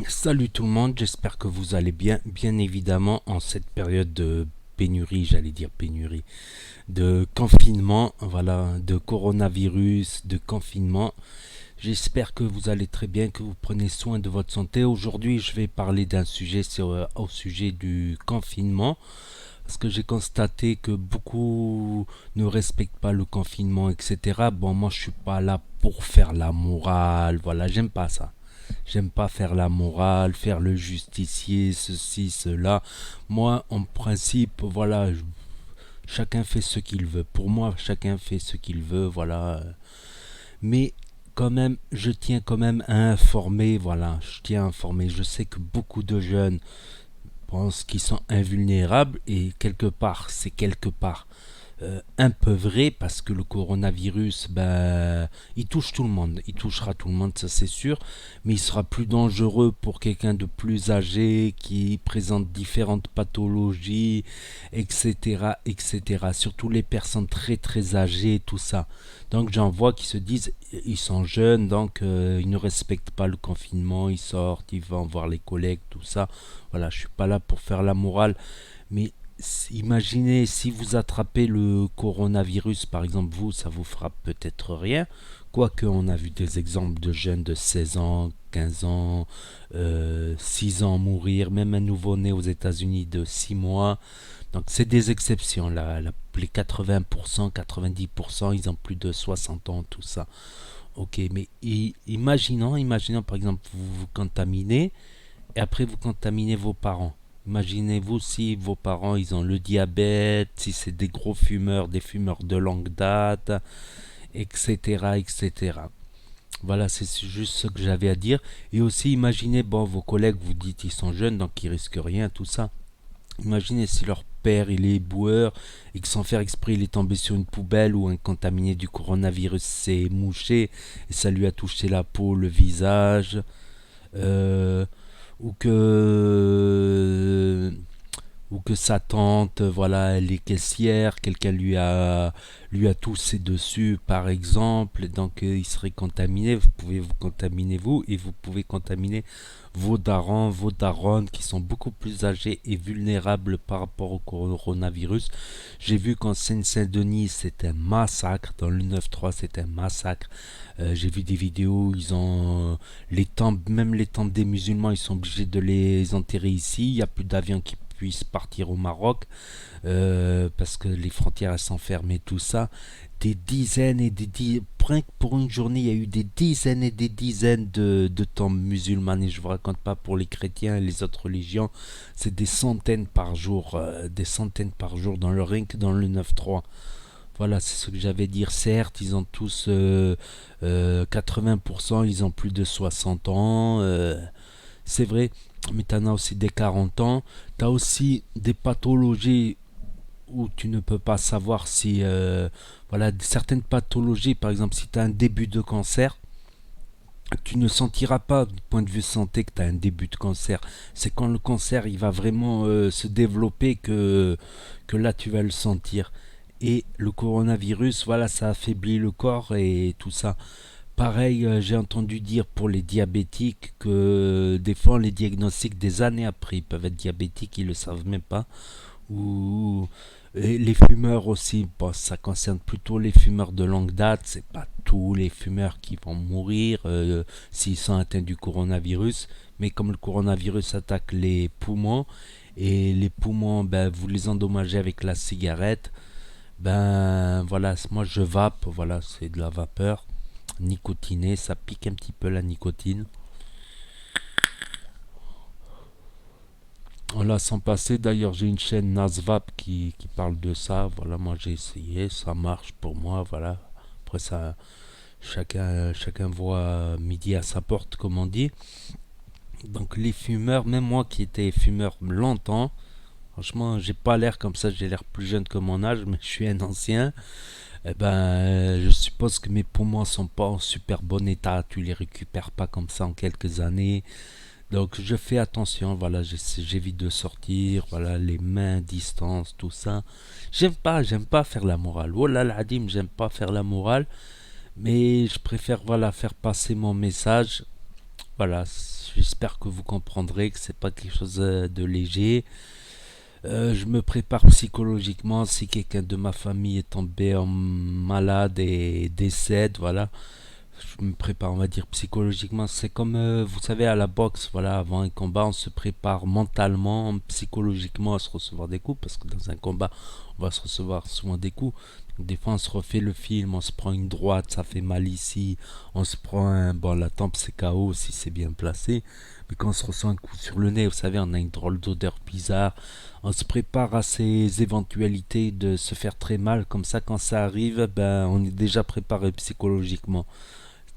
Salut tout le monde, j'espère que vous allez bien. Bien évidemment, en cette période de pénurie, j'allais dire pénurie, de confinement, voilà, de coronavirus, de confinement. J'espère que vous allez très bien, que vous prenez soin de votre santé. Aujourd'hui, je vais parler d'un sujet au sujet du confinement. Parce que j'ai constaté que beaucoup ne respectent pas le confinement, etc. Bon, moi, je suis pas là pour faire la morale. Voilà, j'aime pas ça. J'aime pas faire la morale, faire le justicier, ceci, cela. Moi, en principe, voilà, chacun fait ce qu'il veut. Pour moi, chacun fait ce qu'il veut, voilà. Mais quand même, je tiens quand même à informer, voilà, je tiens à informer. Je sais que beaucoup de jeunes pensent qu'ils sont invulnérables et quelque part, c'est quelque part un peu vrai parce que le coronavirus, ben, il touche tout le monde, il touchera tout le monde, ça c'est sûr, mais il sera plus dangereux pour quelqu'un de plus âgé qui présente différentes pathologies, etc., etc. Surtout les personnes très très âgées, tout ça. Donc j'en vois qui se disent, ils sont jeunes, donc ils ne respectent pas le confinement, ils sortent, ils vont voir les collègues, tout ça. Voilà, je suis pas là pour faire la morale, mais imaginez si vous attrapez le coronavirus, par exemple, vous, ça vous fera peut-être rien. Quoique, on a vu des exemples de jeunes de 16 ans, 15 ans, 6 ans mourir, même un nouveau-né aux États-Unis de 6 mois. Donc, c'est des exceptions. Là, les 80%, 90%, ils ont plus de 60 ans, tout ça. Ok, mais imaginons par exemple, vous vous contaminez et après vous contaminez vos parents. Imaginez-vous si vos parents ils ont le diabète, si c'est des gros fumeurs, des fumeurs de longue date, etc., etc. Voilà, c'est juste ce que j'avais à dire. Et aussi, imaginez, bon, vos collègues, vous dites ils sont jeunes, donc ils risquent rien, tout ça. Imaginez si leur père il est boueur et que sans faire exprès il est tombé sur une poubelle ou un contaminé du coronavirus s'est mouché et ça lui a touché la peau, le visage. Euh, ou que sa tante, voilà, elle est caissière, quelqu'un lui a toussé dessus, par exemple, donc il serait contaminé. Vous pouvez vous contaminer vous et vous pouvez contaminer vos darons, vos daronnes qui sont beaucoup plus âgés et vulnérables par rapport au coronavirus. J'ai vu qu'en Seine-Saint-Denis, c'est un massacre. Dans le 9-3, c'est un massacre. J'ai vu des vidéos, ils ont les temples, même les temples des musulmans, ils sont obligés de les enterrer ici. Il n'y a plus d'avions qui puissent partir au Maroc parce que les frontières elles sont fermées, tout ça. Des dizaines et des dizaines, pour une journée, il y a eu des dizaines et des dizaines de tombes musulmanes. Et je ne vous raconte pas pour les chrétiens et les autres religions, c'est des centaines par jour dans le rien que dans le 9-3. Voilà, c'est ce que j'avais à dire. Certes, ils ont tous 80%, ils ont plus de 60 ans. C'est vrai, mais tu en as aussi des 40 ans. Tu as aussi des pathologies où tu ne peux pas savoir si... voilà, certaines pathologies, par exemple, si tu as un début de cancer, tu ne sentiras pas du point de vue santé que tu as un début de cancer. C'est quand le cancer il va vraiment se développer que là tu vas le sentir. Et le coronavirus, voilà, ça affaiblit le corps et tout ça. Pareil, j'ai entendu dire pour les diabétiques que des fois on les diagnostics des années après. Ils peuvent être diabétiques, ils ne le savent même pas. Ou et les fumeurs aussi, bon, ça concerne plutôt les fumeurs de longue date. C'est pas tous les fumeurs qui vont mourir s'ils sont atteints du coronavirus. Mais comme le coronavirus attaque les poumons, et les poumons, ben, vous les endommagez avec la cigarette, ben voilà, moi je vape, voilà, c'est de la vapeur nicotinée, ça pique un petit peu la nicotine. On la sent passer, d'ailleurs j'ai une chaîne Nasvap qui parle de ça, voilà, moi j'ai essayé, ça marche pour moi, voilà. Après ça, chacun voit midi à sa porte, comme on dit. Donc les fumeurs, même moi qui étais fumeur longtemps, franchement j'ai pas l'air comme ça, j'ai l'air plus jeune que mon âge, mais je suis un ancien. Eh ben, je suppose que mes poumons sont pas en super bon état. Tu les récupères pas comme ça en quelques années. Donc, je fais attention. Voilà, j'évite de sortir. Voilà, les mains, distance, tout ça. J'aime pas faire la morale. Oh là là, Adim, j'aime pas faire la morale. Mais je préfère, voilà, faire passer mon message. Voilà, j'espère que vous comprendrez que c'est pas quelque chose de léger. Je me prépare psychologiquement si quelqu'un de ma famille est tombé en malade et décède, voilà. Je me prépare, on va dire, psychologiquement. C'est comme, vous savez, à la boxe, voilà, avant un combat, on se prépare mentalement, psychologiquement à se recevoir des coups, parce que dans un combat, on va se recevoir souvent des coups. Donc, des fois, on se refait le film, on se prend une droite, ça fait mal ici, on se prend un, bon, la tempe, c'est KO si c'est bien placé, mais quand on se reçoit un coup sur le nez, vous savez, on a une drôle d'odeur bizarre, on se prépare à ces éventualités de se faire très mal, comme ça, quand ça arrive, ben, on est déjà préparé psychologiquement.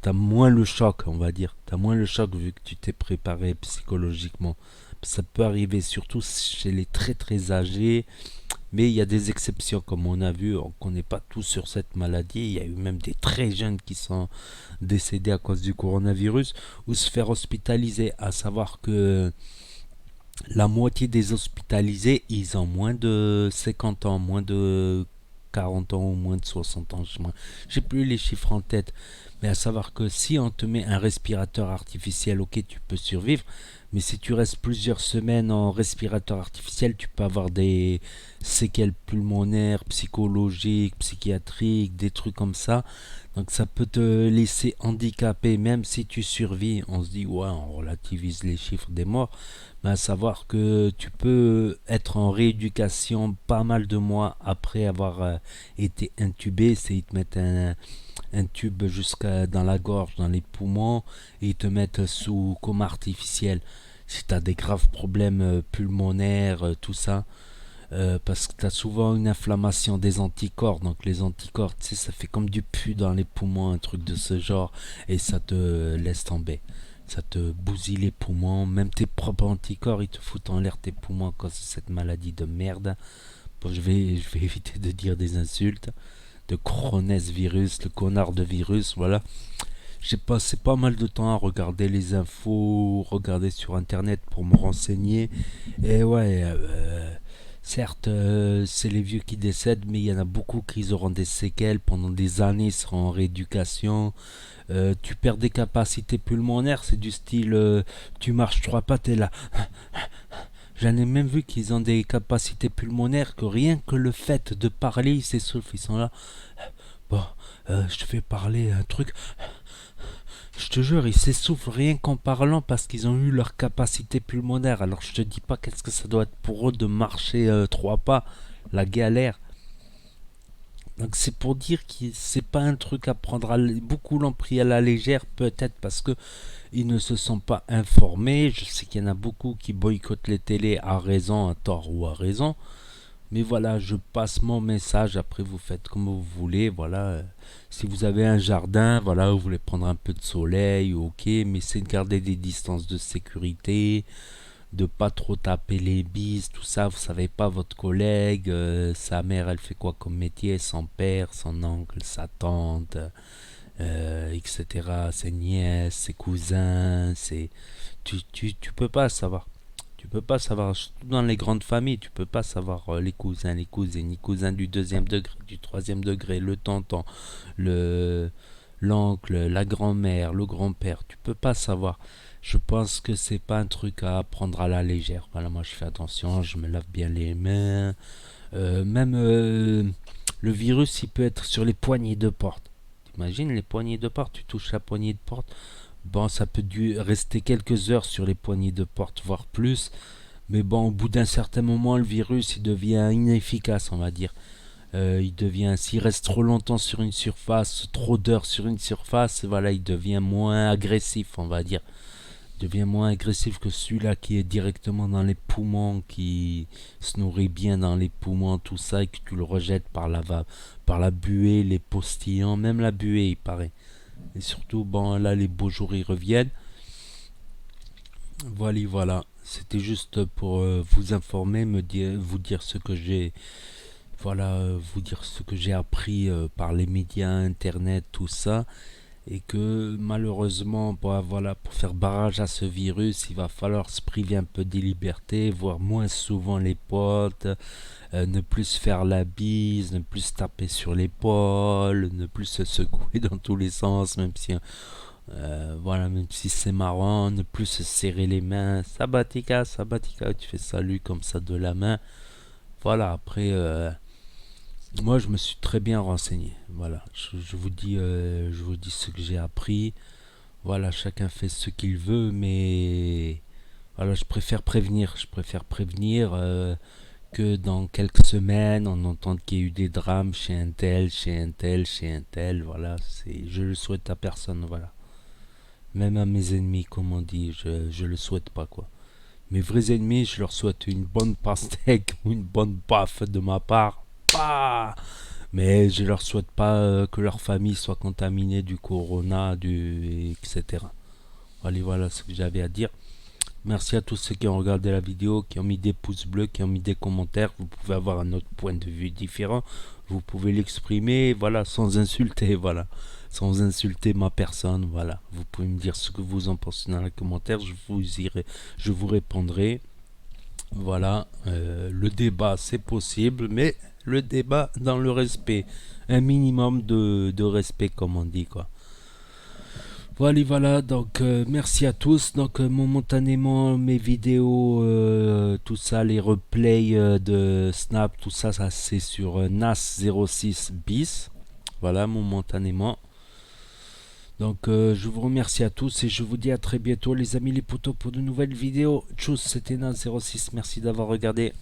T'as moins le choc, on va dire. T'as moins le choc vu que tu t'es préparé psychologiquement. Ça peut arriver surtout chez les très très âgés, mais il y a des exceptions comme on a vu. On ne connaît pas tout sur cette maladie. Il y a eu même des très jeunes qui sont décédés à cause du coronavirus ou se faire hospitaliser. À savoir que la moitié des hospitalisés, ils ont moins de 50 ans, moins de 40 ans ou moins de 60 ans. Je n'ai plus les chiffres en tête. Mais à savoir que si on te met un respirateur artificiel, ok, tu peux survivre. Mais si tu restes plusieurs semaines en respirateur artificiel, tu peux avoir des séquelles pulmonaires, psychologiques, psychiatriques, des trucs comme ça. Donc ça peut te laisser handicapé même si tu survis. On se dit, ouais, on relativise les chiffres des morts. Mais à savoir que tu peux être en rééducation pas mal de mois après avoir été intubé. C'est ils te mettent un tube jusqu'à dans la gorge, dans les poumons, et ils te mettent sous coma artificiel. Si tu as des graves problèmes pulmonaires, tout ça, parce que tu as souvent une inflammation des anticorps. Donc les anticorps, tu sais, ça fait comme du pu dans les poumons, un truc de ce genre, et ça te laisse tomber. Ça te bousille les poumons, même tes propres anticorps, ils te foutent en l'air tes poumons à cause de cette maladie de merde. Bon, je vais éviter de dire des insultes. De coronavirus, le connard de virus, voilà. J'ai passé pas mal de temps à regarder les infos, regarder sur internet pour me renseigner. Et ouais, certes, c'est les vieux qui décèdent, mais il y en a beaucoup qui auront des séquelles pendant des années, ils seront en rééducation. Tu perds des capacités pulmonaires, c'est du style tu marches trois pas, t'es là. J'en ai même vu qu'ils ont des capacités pulmonaires que rien que le fait de parler, ils s'essoufflent, ils sont là. Bon, je te fais parler un truc. Je te jure, ils s'essoufflent rien qu'en parlant parce qu'ils ont eu leur capacité pulmonaire. Alors je te dis pas qu'est-ce que ça doit être pour eux de marcher trois pas, la galère. Donc c'est pour dire que c'est pas un truc à prendre beaucoup l'ont pris à la légère, peut-être parce que ils ne se sont pas informés. Je sais qu'il y en a beaucoup qui boycottent les télés à raison, à tort ou à raison. Mais voilà, je passe mon message. Après, vous faites comme vous voulez. Voilà, si vous avez un jardin, voilà, vous voulez prendre un peu de soleil, ok, mais c'est de garder des distances de sécurité, de pas trop taper les bises, tout ça. Vous savez pas votre collègue, sa mère, elle fait quoi comme métier, son père, son oncle, sa tante, etc. Ses nièces, ses cousins, tu peux pas savoir. Tu peux pas savoir, surtout dans les grandes familles, tu peux pas savoir les cousins, les cousines, les cousins du deuxième degré, du troisième degré, le tonton, le l'oncle, la grand-mère, le grand-père. Tu peux pas savoir. Je pense que c'est pas un truc à prendre à la légère. Voilà, moi je fais attention, je me lave bien les mains. Même le virus, il peut être sur les poignées de porte. T'imagines les poignées de porte, tu touches la poignée de porte. Bon, ça peut rester quelques heures sur les poignées de porte, voire plus. Mais bon, au bout d'un certain moment, le virus, il devient inefficace, on va dire. Il devient, s'il reste trop longtemps sur une surface, trop d'heures sur une surface, voilà, il devient moins agressif, on va dire. Il devient moins agressif que celui-là qui est directement dans les poumons, qui se nourrit bien dans les poumons, tout ça, et que tu le rejettes par la buée, les postillons, même la buée, il paraît. Et surtout, bon, là, les beaux jours, ils reviennent. Voilà, voilà. C'était juste pour vous informer, vous dire ce que j'ai, voilà, vous dire ce que j'ai appris par les médias, internet, tout ça, et que malheureusement, bah, voilà, pour faire barrage à ce virus, il va falloir se priver un peu des libertés, voir moins souvent les potes, ne plus se faire la bise, ne plus se taper sur l'épaule, ne plus se secouer dans tous les sens, même si Voilà, même si c'est marrant, ne plus se serrer les mains. Sabatika, Sabatika, tu fais salut comme ça de la main. Voilà, après, moi je me suis très bien renseigné. Voilà, je vous dis ce que j'ai appris. Voilà, chacun fait ce qu'il veut, mais voilà, je préfère prévenir que dans quelques semaines on entende qu'il y a eu des drames chez un tel, chez un tel, chez un tel. Voilà, je le souhaite à personne. Voilà, même à mes ennemis, comme on dit, je le souhaite pas quoi. Mes vrais ennemis, je leur souhaite une bonne pastèque ou une bonne baffe de ma part. Bah, mais je leur souhaite pas que leur famille soit contaminée du corona, etc. Allez, voilà ce que j'avais à dire. Merci à tous ceux qui ont regardé la vidéo, qui ont mis des pouces bleus, qui ont mis des commentaires. Vous pouvez avoir un autre point de vue différent. Vous pouvez l'exprimer, voilà, sans insulter, voilà. Sans insulter ma personne, voilà. Vous pouvez me dire ce que vous en pensez dans les commentaires. Je vous répondrai. Voilà. Le débat, c'est possible, mais le débat dans le respect. Un minimum de respect, comme on dit, quoi. Voilà, voilà, donc merci à tous. Donc momentanément mes vidéos, tout ça, les replays de Snap, tout ça, ça c'est sur NAS 06 bis. Voilà, momentanément. Donc je vous remercie à tous et je vous dis à très bientôt les amis les potos pour de nouvelles vidéos. Tchuss, c'était NAS 06, merci d'avoir regardé.